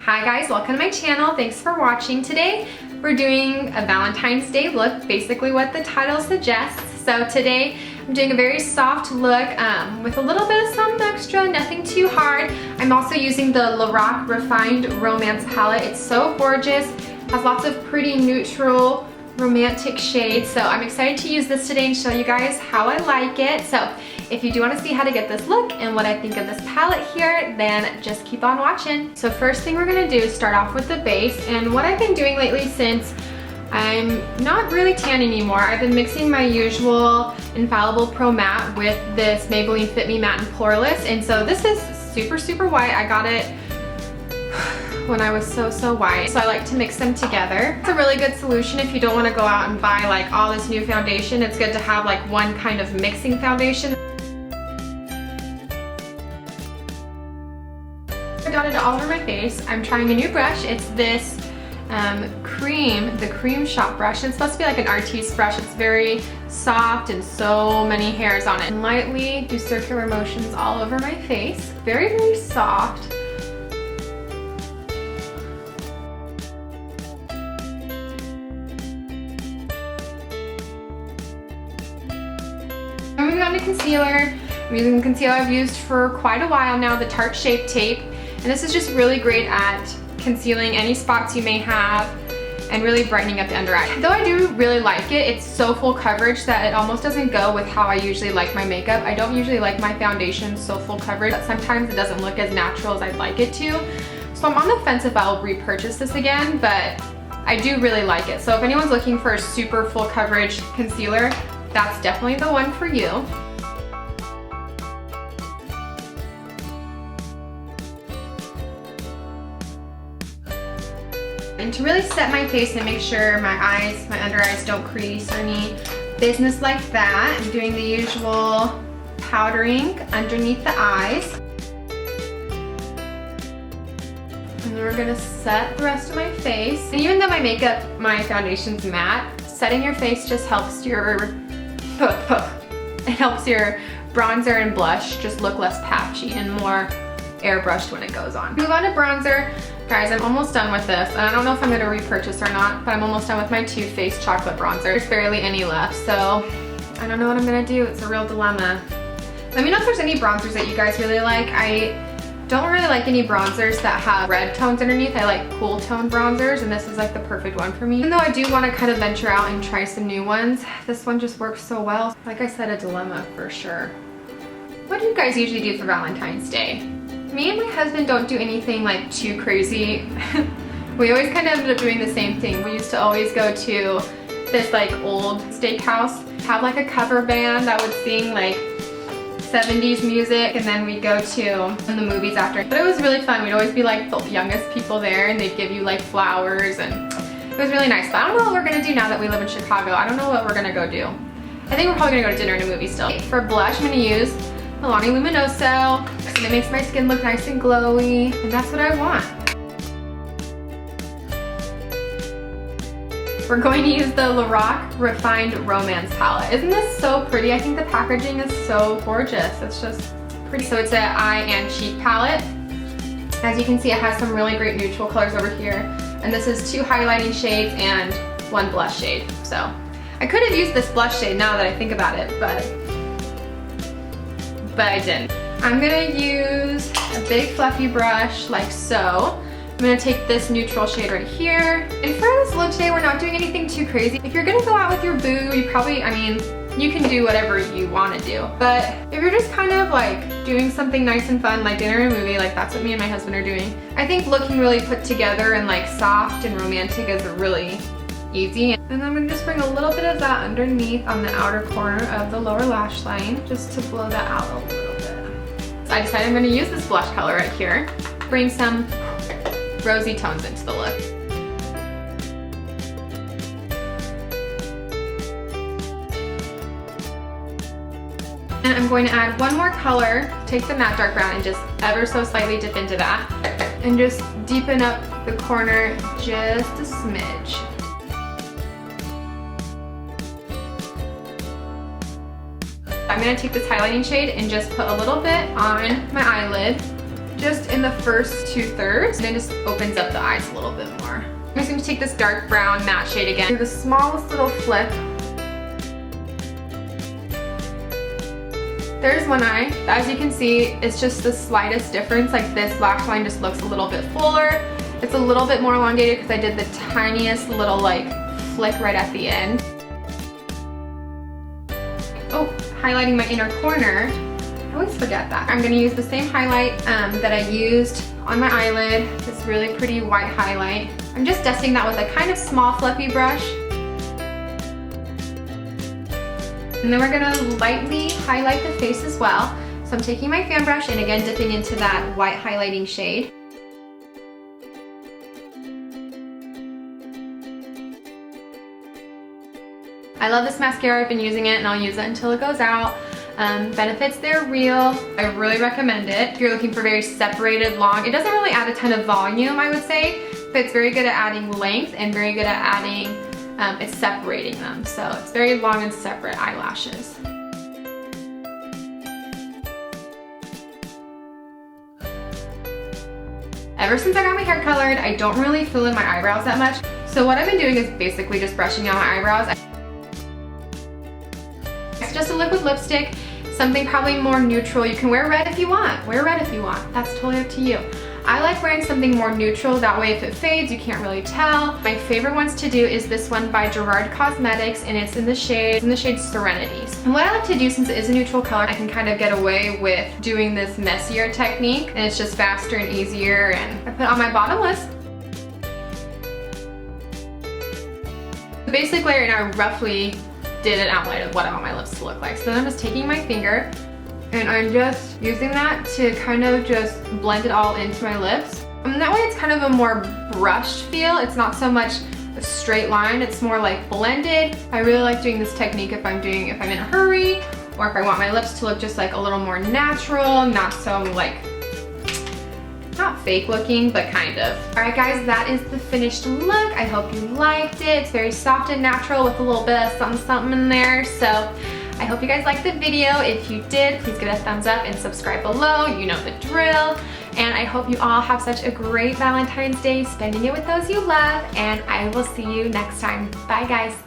Hi guys, welcome to my channel. Thanks for watching. Today we're doing a Valentine's Day look, basically what the title suggests. So today I'm doing a very soft look with a little bit of some extra, nothing too hard. I'm also using the Lorac Refined Romance palette. It's so gorgeous, has lots of pretty neutral romantic shades. So I'm excited to use this today and show you guys how I like it. So if you do want to see how to get this look and what I think of this palette here, then just keep on watching. So first thing we're gonna do is start off with the base. And what I've been doing lately, since I'm not really tan anymore, I've been mixing my usual Infallible Pro Matte with this Maybelline Fit Me Matte and Poreless. And so this is super white. I got it when I was so white, so I like to mix them together. It's a really good solution if you don't want to go out and buy like all this new foundation. It's good to have like one kind of mixing foundation. I got it all over my face. I'm trying a new brush. It's this the Cream Shop brush. It's supposed to be like an artiste brush. It's very soft and so many hairs on it. And lightly do circular motions all over my face. Very soft. Moving on to concealer. I'm using the concealer I've used for quite a while now, the Tarte Shape Tape. And this is just really great at concealing any spots you may have and really brightening up the under eye. Though I do really like it, it's so full coverage that it almost doesn't go with how I usually like my makeup. I don't usually like my foundation so full coverage, but sometimes it doesn't look as natural as I'd like it to. So I'm on the fence if I'll repurchase this again, but I do really like it. So if anyone's looking for a super full coverage concealer, that's definitely the one for you. And to really set my face and make sure my eyes, my under eyes don't crease or any business like that, I'm doing the usual powdering underneath the eyes. And then we're gonna set the rest of my face. And even though my foundation's matte, setting your face just helps your bronzer and blush just look less patchy and more airbrushed when it goes on. Move on to bronzer. Guys, I'm almost done with this. And I don't know if I'm gonna repurchase or not, but I'm almost done with my Too Faced chocolate bronzer. There's barely any left, so I don't know what I'm gonna do. It's a real dilemma. Let me know if there's any bronzers that you guys really like. I don't really like any bronzers that have red tones underneath. I like cool tone bronzers, and this is like the perfect one for me. Even though I do want to kind of venture out and try some new ones, this one just works so well. Like I said, a dilemma for sure. What do you guys usually do for Valentine's Day? Me and my husband don't do anything like too crazy. We always kind of end up doing the same thing. We used to always go to this like old steakhouse, have like a cover band that would sing like 70s music, and then we'd go to the movies after. But it was really fun. We'd always be like the youngest people there, and they'd give you like flowers, and it was really nice. But I don't know what we're gonna do now that we live in Chicago. I don't know what we're gonna go do. I think we're probably gonna go to dinner and a movie still. For blush, I'm gonna use Milani Luminoso, and it makes my skin look nice and glowy, and that's what I want. We're going to use the Lorac Refined Romance palette. Isn't this so pretty? I think the packaging is so gorgeous. It's just pretty. So it's an eye and cheek palette. As you can see, it has some really great neutral colors over here. And this is 2 highlighting shades and 1 blush shade. So I could have used this blush shade now that I think about it, but I didn't. I'm gonna use a big fluffy brush like so. I'm gonna take this neutral shade right here. And for this look today, we're not doing anything too crazy. If you're gonna go out with your boo, you probably, you can do whatever you wanna do. But if you're just kind of like doing something nice and fun, like dinner and a movie, like that's what me and my husband are doing, I think looking really put together and like soft and romantic is really easy. And I'm gonna just bring a little bit of that underneath on the outer corner of the lower lash line, just to blow that out a little bit. So I decided I'm gonna use this blush color right here, bring some rosy tones into the look. And I'm going to add one more color, take the matte dark brown and just ever so slightly dip into that, and just deepen up the corner just a smidge. I'm gonna take this highlighting shade and just put a little bit on my eyelid just in the first 2/3, and then just opens up the eyes a little bit more. I'm just going to take this dark brown matte shade again, do the smallest little flip. There's one eye. As you can see, it's just the slightest difference. Like this lash line just looks a little bit fuller. It's a little bit more elongated because I did the tiniest little like flick right at the end. Oh, highlighting my inner corner. I always forget that. I'm gonna use the same highlight that I used on my eyelid. This really pretty white highlight. I'm just dusting that with a kind of small fluffy brush. And then we're gonna lightly highlight the face as well. So I'm taking my fan brush and again dipping into that white highlighting shade. I love this mascara. I've been using it and I'll use it until it goes out. Benefits, they're real. I really recommend it. If you're looking for very separated, long, it doesn't really add a ton of volume, I would say, but it's very good at adding length and very good at adding, it's separating them. So it's very long and separate eyelashes. Ever since I got my hair colored, I don't really fill in my eyebrows that much. So what I've been doing is basically just brushing out my eyebrows. It's just a liquid lipstick, something probably more neutral. You can wear red if you want. Wear red if you want. That's totally up to you. I like wearing something more neutral. That way if it fades, you can't really tell. My favorite ones to do is this one by Gerard Cosmetics, and it's in the shade Serenities. And what I like to do, since it is a neutral color, I can kind of get away with doing this messier technique, and it's just faster and easier. And I put on my bottom lip. The basic layer, and I roughly did an outline of what I want my lips to look like. So then I'm just taking my finger and I'm just using that to kind of just blend it all into my lips. And that way it's kind of a more brushed feel. It's not so much a straight line, it's more like blended. I really like doing this technique if I'm in a hurry, or if I want my lips to look just like a little more natural, not so like, not fake looking, but kind of. All right guys, that is the finished look. I hope you liked it. It's very soft and natural with a little bit of something in there. So I hope you guys liked the video. If you did, please give it a thumbs up and subscribe below. You know the drill. And I hope you all have such a great Valentine's Day, spending it with those you love, and I will see you next time. Bye guys.